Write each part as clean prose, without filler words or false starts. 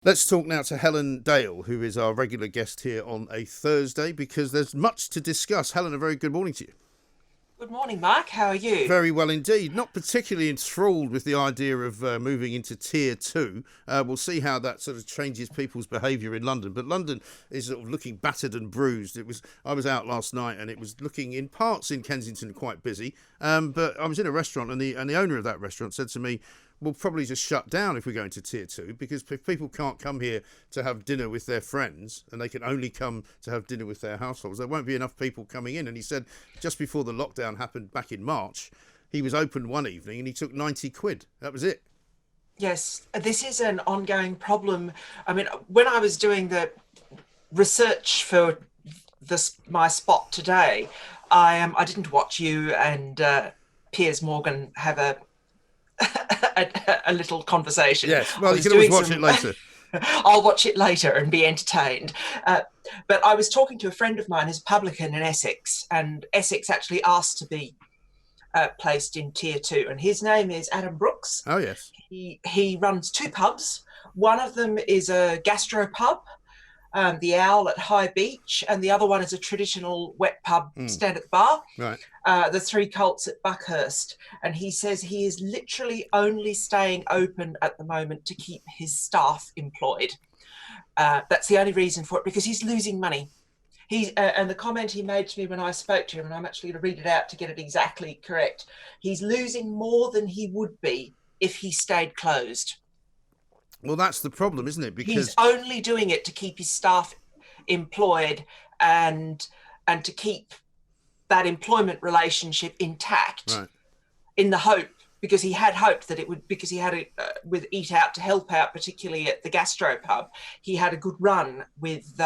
Let's talk now to Helen Dale, who is our regular guest here on a Thursday, because there's much to discuss. Helen, a very good morning to you. Good morning, Mark. How are you? Very well indeed. Not particularly enthralled with the idea of moving into Tier 2. We'll see how that sort of changes people's behaviour in London. But London is sort of looking battered and bruised. I was out last night and it was looking in parts in Kensington quite busy. But I was in a restaurant and the owner of that restaurant said to me, we'll probably just shut down if we go into Tier 2, because if people can't come here to have dinner with their friends and they can only come to have dinner with their households, there won't be enough people coming in. And he said just before the lockdown happened back in March, he was open one evening and he took 90 quid. That was it. Yes, this is an ongoing problem. I mean, when I was doing the research for my spot today, I didn't watch you and Piers Morgan have a little conversation. Yes, well, you can always watch it later. I'll watch it later and be entertained. But I was talking to a friend of mine who's a publican in Essex, and Essex actually asked to be placed in Tier 2, and his name is Adam Brooks. Oh, yes. He runs two pubs. One of them is a gastro pub, the Owl at High Beach, and the other one is a traditional wet pub, stand at the bar, right. the Three Colts at Buckhurst. And he says he is literally only staying open at the moment to keep his staff employed. That's the only reason for it, because he's losing money. And the comment he made to me when I spoke to him, and I'm actually going to read it out to get it exactly correct, he's losing more than he would be if he stayed closed. Well, that's the problem, isn't it? Because he's only doing it to keep his staff employed and to keep that employment relationship intact, right. In the hope, because he had hoped that it would, because he had it with Eat Out to Help Out, particularly at the gastro pub, he had a good run with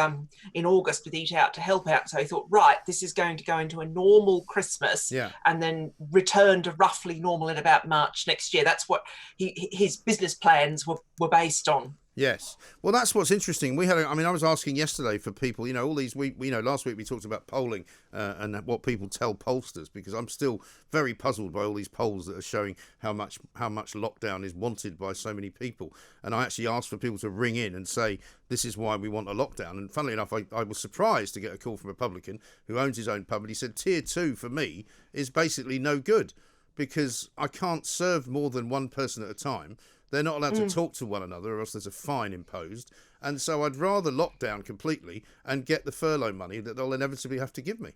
in August with Eat Out to Help Out. So he thought, right, this is going to go into a normal Christmas, and then return to roughly normal in about March next year. That's what his business plans were based on. Yes. Well, that's what's interesting. I was asking yesterday for people, all these last week we talked about polling and what people tell pollsters, because I'm still very puzzled by all these polls that are showing how much lockdown is wanted by so many people. And I actually asked for people to ring in and say, this is why we want a lockdown. And funnily enough, I was surprised to get a call from a publican who owns his own pub, and he said Tier 2 for me is basically no good, because I can't serve more than one person at a time. They're not allowed to talk to one another, or else there's a fine imposed. And so I'd rather lock down completely and get the furlough money that they'll inevitably have to give me.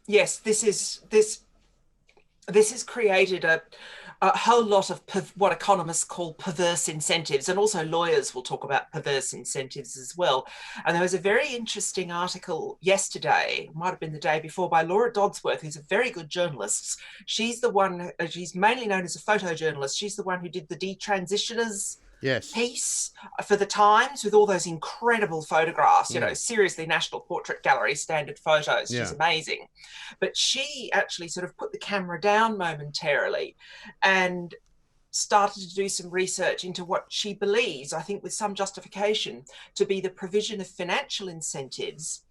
Yes, this has created a whole lot of what economists call perverse incentives, and also lawyers will talk about perverse incentives as well. And there was a very interesting article yesterday, might have been the day before, by Laura Dodsworth, who's a very good journalist. She's the one, she's mainly known as a photojournalist. She's the one who did the Detransitioners piece for the Times, with all those incredible photographs, seriously National Portrait Gallery standard photos. She's amazing. But she actually sort of put the camera down momentarily and started to do some research into what she believes, I think with some justification, to be the provision of financial incentives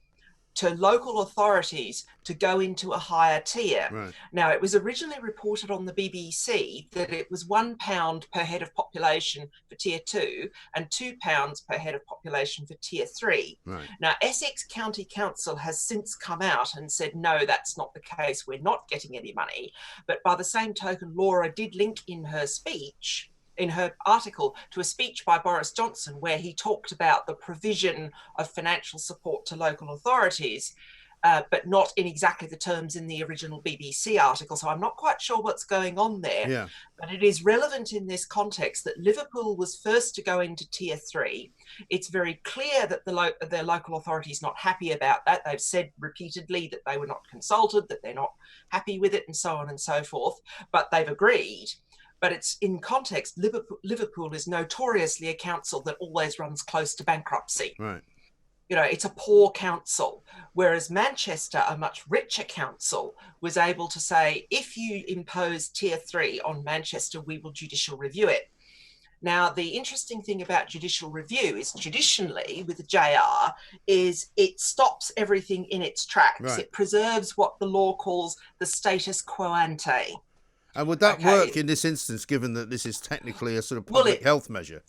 to local authorities to go into a higher tier. Right. Now, it was originally reported on the BBC that it was £1 per head of population for Tier 2 and £2 per head of population for Tier 3. Right. Now, Essex County Council has since come out and said, no, that's not the case. We're not getting any money. But by the same token, Laura did link in her speech, in her article, to a speech by Boris Johnson where he talked about the provision of financial support to local authorities, but not in exactly the terms in the original BBC article. So I'm not quite sure what's going on there. Yeah. But it is relevant in this context that Liverpool was first to go into Tier 3. It's very clear that their local authority is not happy about that. They've said repeatedly that they were not consulted, that they're not happy with it, and so on and so forth. But they've agreed. But it's in context, Liverpool is notoriously a council that always runs close to bankruptcy. Right. It's a poor council, whereas Manchester, a much richer council, was able to say, if you impose Tier 3 on Manchester, we will judicial review it. Now, the interesting thing about judicial review is traditionally with the JR is it stops everything in its tracks. Right. It preserves what the law calls the status quo ante. And would that work in this instance, given that this is technically a sort of public health measure?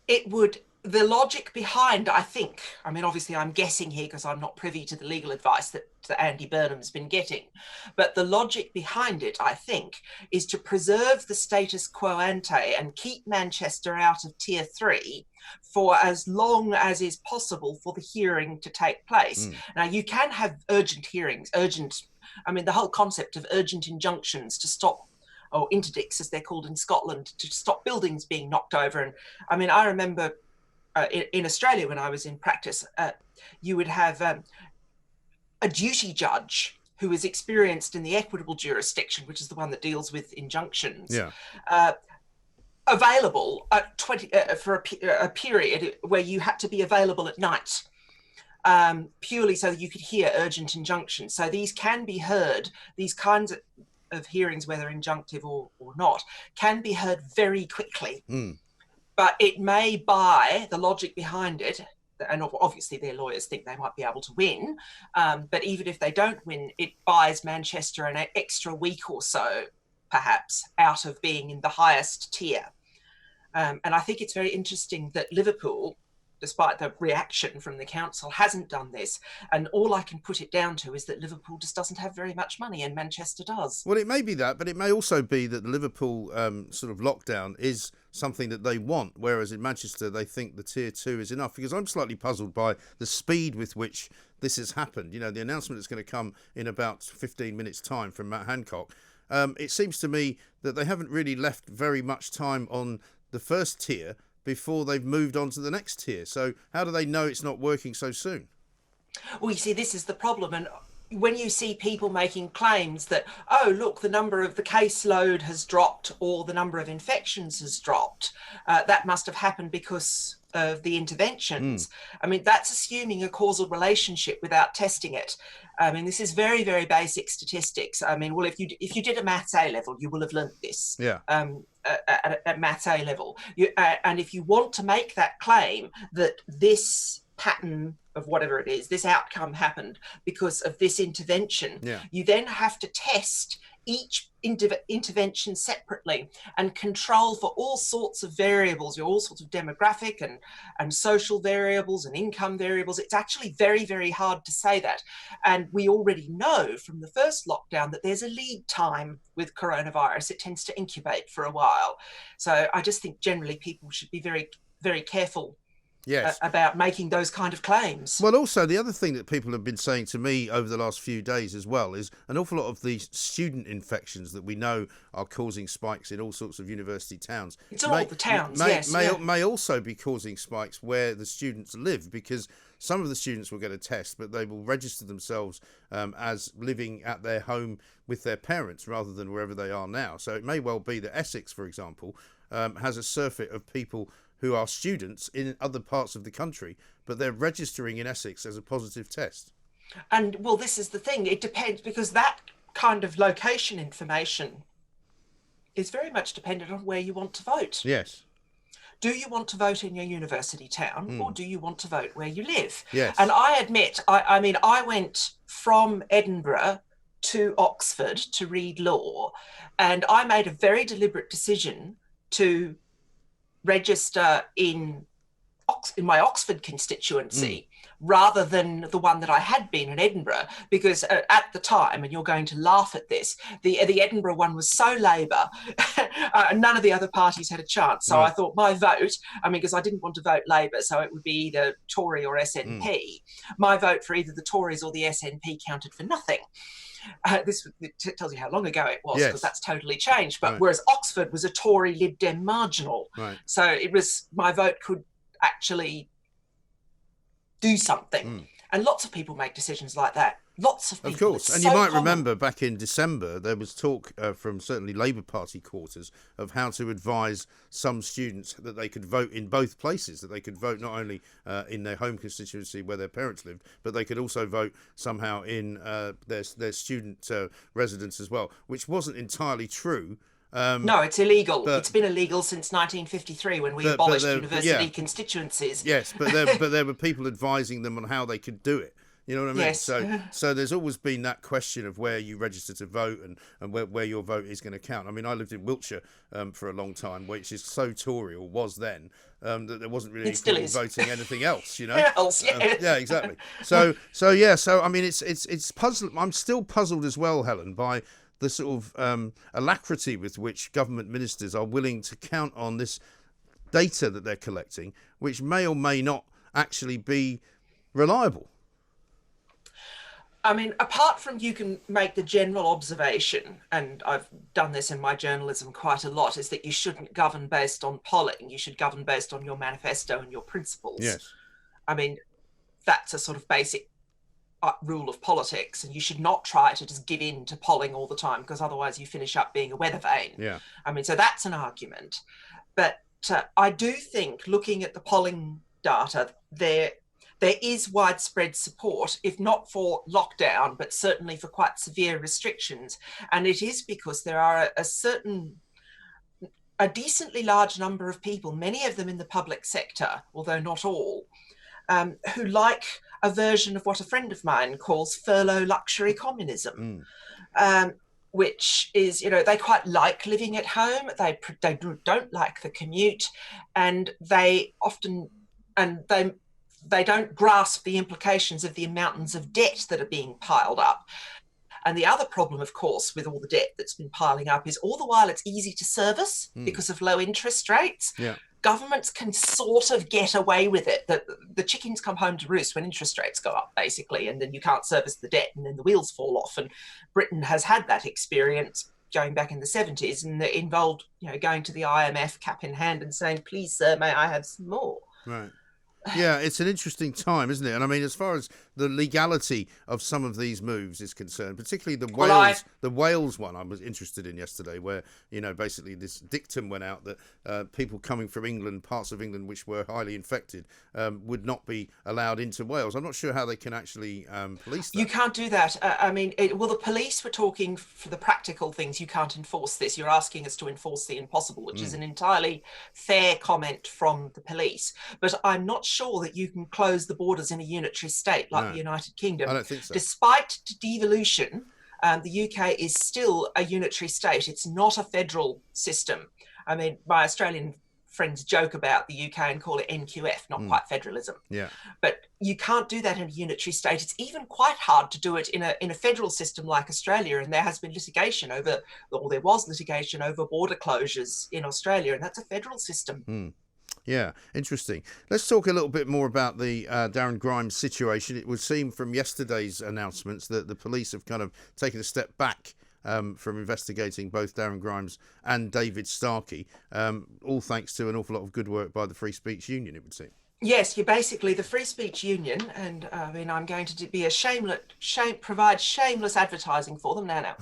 It would the logic behind, I think, I mean, obviously I'm guessing here because I'm not privy to the legal advice that Andy Burnham's been getting, but the logic behind it, I think, is to preserve the status quo ante and keep Manchester out of tier 3 for as long as is possible for the hearing to take place. Now, you can have urgent hearings, I mean, the whole concept of urgent injunctions to stop, or interdicts as they're called in Scotland, to stop buildings being knocked over. And I mean, I remember in Australia, when I was in practice, you would have a duty judge who is experienced in the equitable jurisdiction, which is the one that deals with injunctions, available at for a period where you had to be available at night, purely so that you could hear urgent injunctions. So these can be heard, these kinds of hearings, whether injunctive or not, can be heard very quickly. But it may buy, the logic behind it, and obviously their lawyers think they might be able to win, but even if they don't win, it buys Manchester an extra week or so, perhaps, out of being in the highest tier. And I think it's very interesting that Liverpool, despite the reaction from the council, hasn't done this. And all I can put it down to is that Liverpool just doesn't have very much money, and Manchester does. Well, it may be that, but it may also be that the Liverpool sort of lockdown is something that they want, whereas in Manchester they think the tier 2 is enough. Because I'm slightly puzzled by the speed with which this has happened. You know, the announcement is going to come in about 15 minutes' time from Matt Hancock. It seems to me that they haven't really left very much time on the first tier before they've moved on to the next tier. So how do they know it's not working so soon? Well, you see, this is the problem. And when you see people making claims that, oh, look, the number of the caseload has dropped or the number of infections has dropped, that must have happened because of the interventions. I mean, that's assuming a causal relationship without testing it. I mean, this is very, very basic statistics. I mean, well, if you did a maths A level, you will have learnt this. At maths A level. And if you want to make that claim that this pattern of whatever it is, this outcome happened because of this intervention, you then have to test each intervention separately and control for all sorts of variables, all sorts of demographic and social variables and income variables. It's actually very, very hard to say that. And we already know from the first lockdown that there's a lead time with coronavirus. It tends to incubate for a while. So I just think generally people should be very, very careful about making those kind of claims. Well, also, the other thing that people have been saying to me over the last few days as well is an awful lot of these student infections that we know are causing spikes in all sorts of university towns. It's all the towns, may also be causing spikes where the students live, because some of the students will get a test, but they will register themselves as living at their home with their parents rather than wherever they are now. So it may well be that Essex, for example, has a surfeit of people who are students in other parts of the country, but they're registering in Essex as a positive test. And, well, this is the thing. It depends, because that kind of location information is very much dependent on where you want to vote. Yes. Do you want to vote in your university town or do you want to vote where you live? Yes. And I admit, I mean, I went from Edinburgh to Oxford to read law, and I made a very deliberate decision to register in my Oxford constituency rather than the one that I had been in Edinburgh, because at the time, and you're going to laugh at this, the Edinburgh one was so Labour, none of the other parties had a chance. So I thought my vote, I mean, because I didn't want to vote Labour, so it would be either Tory or SNP. My vote for either the Tories or the SNP counted for nothing. This tells you how long ago it was, because that's totally changed. But whereas Oxford was a Tory Lib Dem marginal, so it was, my vote could actually do something. And lots of people make decisions like that. Lots of people. Of course. And you might remember back in December, there was talk from certainly Labour Party quarters of how to advise some students that they could vote in both places, that they could vote not only in their home constituency where their parents lived, but they could also vote somehow in their student residence as well, which wasn't entirely true. No, it's illegal. It's been illegal since 1953 when we abolished university constituencies. Yes, but there were people advising them on how they could do it. You know what I mean? Yes. So there's always been that question of where you register to vote and where your vote is going to count. I mean, I lived in Wiltshire for a long time, which is so Tory, or was then, that there wasn't really any point in voting anything else, you know? Yeah, exactly. So I mean, it's puzzling. I'm still puzzled as well, Helen, by the sort of alacrity with which government ministers are willing to count on this data that they're collecting, which may or may not actually be reliable. I mean, apart from you can make the general observation, and I've done this in my journalism quite a lot, is that you shouldn't govern based on polling. You should govern based on your manifesto and your principles. Yes. I mean, that's a sort of basic rule of politics, and you should not try to just give in to polling all the time, because otherwise you finish up being a weather vane. Yeah. I mean, so that's an argument. But I do think, looking at the polling data, there is widespread support, if not for lockdown, but certainly for quite severe restrictions. And it is because there are a decently large number of people, many of them in the public sector, although not all, who like a version of what a friend of mine calls furlough luxury communism. Which is, they quite like living at home. They don't like the commute, and they often, they don't grasp the implications of the mountains of debt that are being piled up. And the other problem, of course, with all the debt that's been piling up is all the while it's easy to service because of low interest rates. Yeah. Governments can sort of get away with it. The chickens come home to roost when interest rates go up, basically, and then you can't service the debt and then the wheels fall off. And Britain has had that experience going back in the 70s, and it involved, going to the IMF cap in hand and saying, please, sir, may I have some more? Right. Yeah, it's an interesting time, isn't it? And I mean, as far as the legality of some of these moves is concerned, particularly the Wales one I was interested in yesterday, where, basically this dictum went out that people coming from England, parts of England which were highly infected, would not be allowed into Wales. I'm not sure how they can actually police that. You can't do that. The police were talking for the practical things. You can't enforce this. You're asking us to enforce the impossible, which is an entirely fair comment from the police. But I'm not sure that you can close the borders in a unitary state like the United Kingdom. I don't think so. Despite devolution, the UK is still a unitary state. It's not a federal system. I mean, my Australian friends joke about the UK and call it NQF, not quite federalism. Yeah. But you can't do that in a unitary state. It's even quite hard to do it in a federal system like Australia. And there was litigation over border closures in Australia, and that's a federal system. Yeah, interesting. Let's talk a little bit more about the Darren Grimes situation. It would seem from yesterday's announcements that the police have kind of taken a step back from investigating both Darren Grimes and David Starkey, all thanks to an awful lot of good work by the Free Speech Union, it would seem. Yes, you're basically the Free Speech Union, and I'm going to be provide shameless advertising for them now.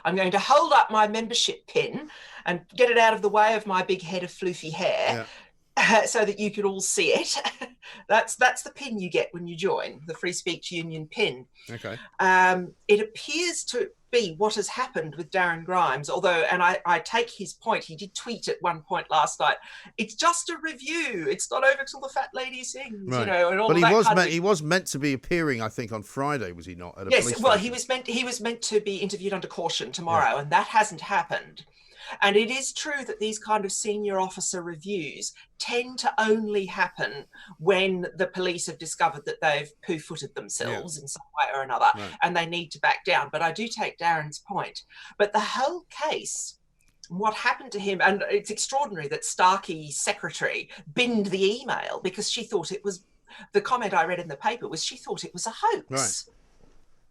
I'm going to hold up my membership pin and get it out of the way of my big head of floofy hair, so that you can all see it. That's the pin you get when you join, the Free Speech Union pin. Okay. It appears to be what has happened with Darren Grimes, although, and I take his point, he did tweet at one point last night, it's just a review, it's not over till the fat lady sings, right. And all but that he was meant to be appearing, I think, on Friday, was he not? At a yes, police well, station? he was meant to be interviewed under caution tomorrow, and that hasn't happened. And it is true that these kind of senior officer reviews tend to only happen when the police have discovered that they've poo-footed themselves in some way or another, and they need to back down. But I do take Darren's point. But the whole case, what happened to him, and it's extraordinary that Starkey's secretary binned the email because she thought it was, the comment I read in the paper was she thought it was a hoax. Right.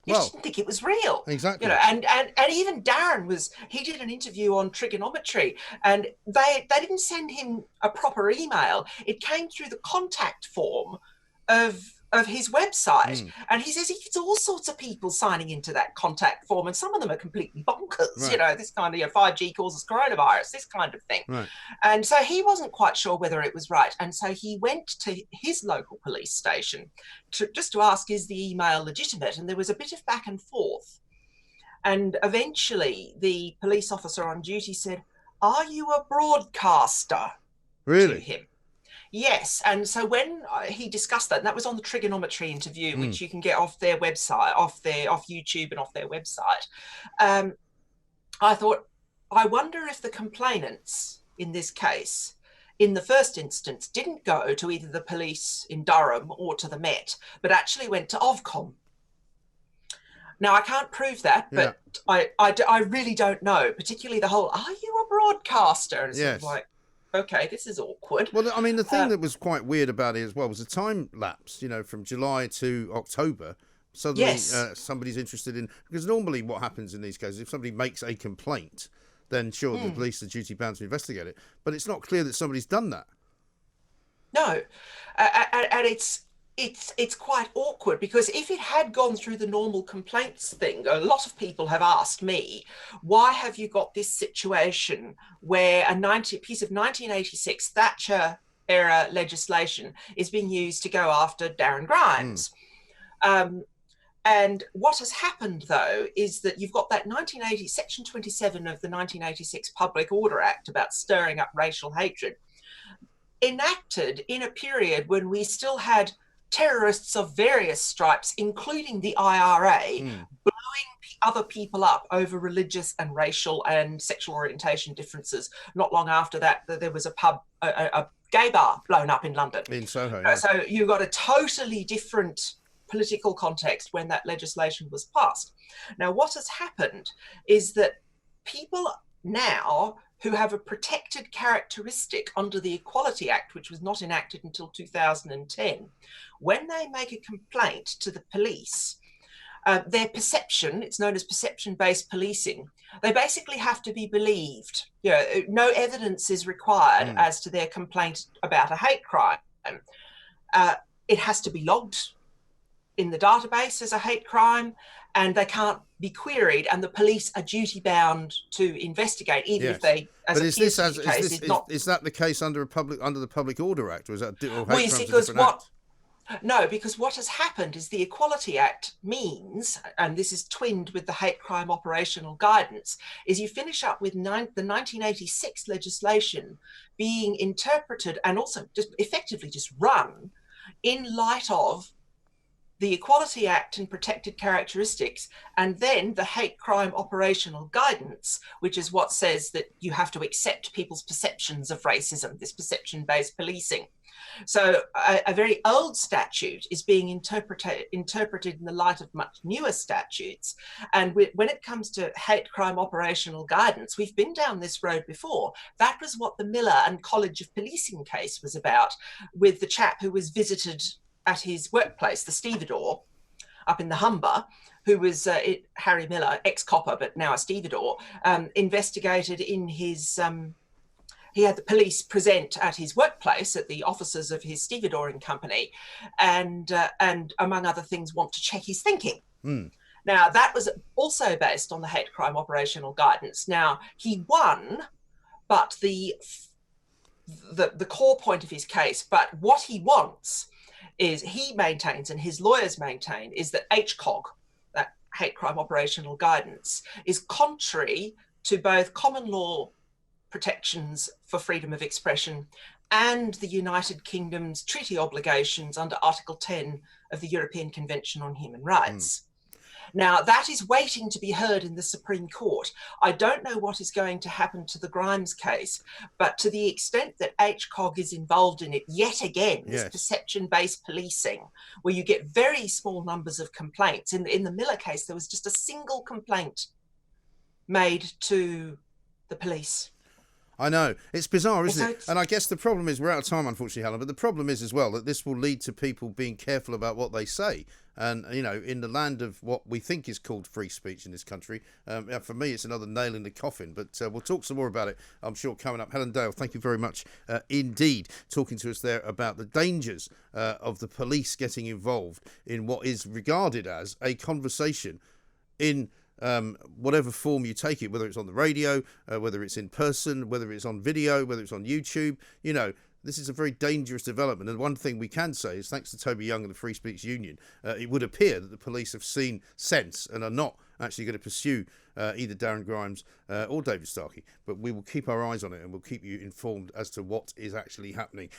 You just didn't think it was real. Exactly. And even Darren he did an interview on trigonometry, and they didn't send him a proper email. It came through the contact form of his website. And he says he gets all sorts of people signing into that contact form, and some of them are completely bonkers, this kind of 5G causes coronavirus, this kind of thing. Right. And so he wasn't quite sure whether it was right. And so he went to his local police station just to ask, is the email legitimate? And there was a bit of back and forth. And eventually the police officer on duty said, are you a broadcaster? Really? To him. Yes, and so when he discussed that, and that was on the trigonometry interview, which you can get off their website, off YouTube and off their website. I thought, I wonder if the complainants in this case, in the first instance, didn't go to either the police in Durham or to the Met, but actually went to Ofcom. Now, I can't prove that, but I really don't know, particularly the whole, are you a broadcaster? And it's sort of like, okay, this is awkward. Well, I mean, the thing that was quite weird about it as well was the time lapse, from July to October. Suddenly somebody's interested in, because normally what happens in these cases, if somebody makes a complaint, then sure, the police are duty bound to investigate it. But it's not clear that somebody's done that. No, and it's quite awkward, because if it had gone through the normal complaints thing, a lot of people have asked me, why have you got this situation where a piece of 1986 Thatcher era legislation is being used to go after Darren Grimes? And what has happened, though, is that you've got that Section 27 of the 1986 Public Order Act about stirring up racial hatred, enacted in a period when we still had terrorists of various stripes, including the IRA, blowing other people up over religious and racial and sexual orientation differences. Not long after that, there was a gay bar blown up in London. In Soho, yeah. So you've got a totally different political context when that legislation was passed. Now, what has happened is that people now who have a protected characteristic under the Equality Act, which was not enacted until 2010, when they make a complaint to the police, their perception, it's known as perception-based policing, they basically have to be believed. No evidence is required as to their complaint about a hate crime. It has to be logged in the database as a hate crime, and they can't be queried, and the police are duty bound to investigate, even if they, as but is that the case under the Public Order Act, or is that No, because what has happened is the Equality Act means, and this is twinned with the hate crime operational guidance, is you finish up with the 1986 legislation being interpreted and also just effectively just run in light of the Equality Act and protected characteristics, and then the hate crime operational guidance, which is what says that you have to accept people's perceptions of racism, this perception-based policing. So a very old statute is being interpreted in the light of much newer statutes. And when it comes to hate crime operational guidance, we've been down this road before. That was what the Miller and College of Policing case was about, with the chap who was visited at his workplace, the stevedore up in the Humber, who was Harry Miller, ex-copper, but now a stevedore, investigated in his... he had the police present at his workplace, at the offices of his stevedoring company, and among other things, want to check his thinking. Now, that was also based on the hate crime operational guidance. Now, he won, but the core point of his case, but what he wants is, he maintains, and his lawyers maintain, is that HCOG, that hate crime operational guidance, is contrary to both common law protections for freedom of expression and the United Kingdom's treaty obligations under Article 10 of the European Convention on Human Rights. Now, that is waiting to be heard in the Supreme Court. I don't know what is going to happen to the Grimes case, but to the extent that HCOG is involved in it yet again, this perception-based policing, where you get very small numbers of complaints. In the Miller case, there was just a single complaint made to the police. I know. It's bizarre, isn't it? And I guess the problem is, we're out of time, unfortunately, Helen, but the problem is as well that this will lead to people being careful about what they say. And, in the land of what we think is called free speech in this country, for me, it's another nail in the coffin. But we'll talk some more about it, I'm sure, coming up. Helen Dale, thank you very much indeed, talking to us there about the dangers of the police getting involved in what is regarded as a conversation in whatever form you take it, whether it's on the radio, whether it's in person, whether it's on video, whether it's on YouTube. This is a very dangerous development. And one thing we can say is, thanks to Toby Young and the Free Speech Union, it would appear that the police have seen sense and are not actually going to pursue either Darren Grimes or David Starkey. But we will keep our eyes on it, and we'll keep you informed as to what is actually happening.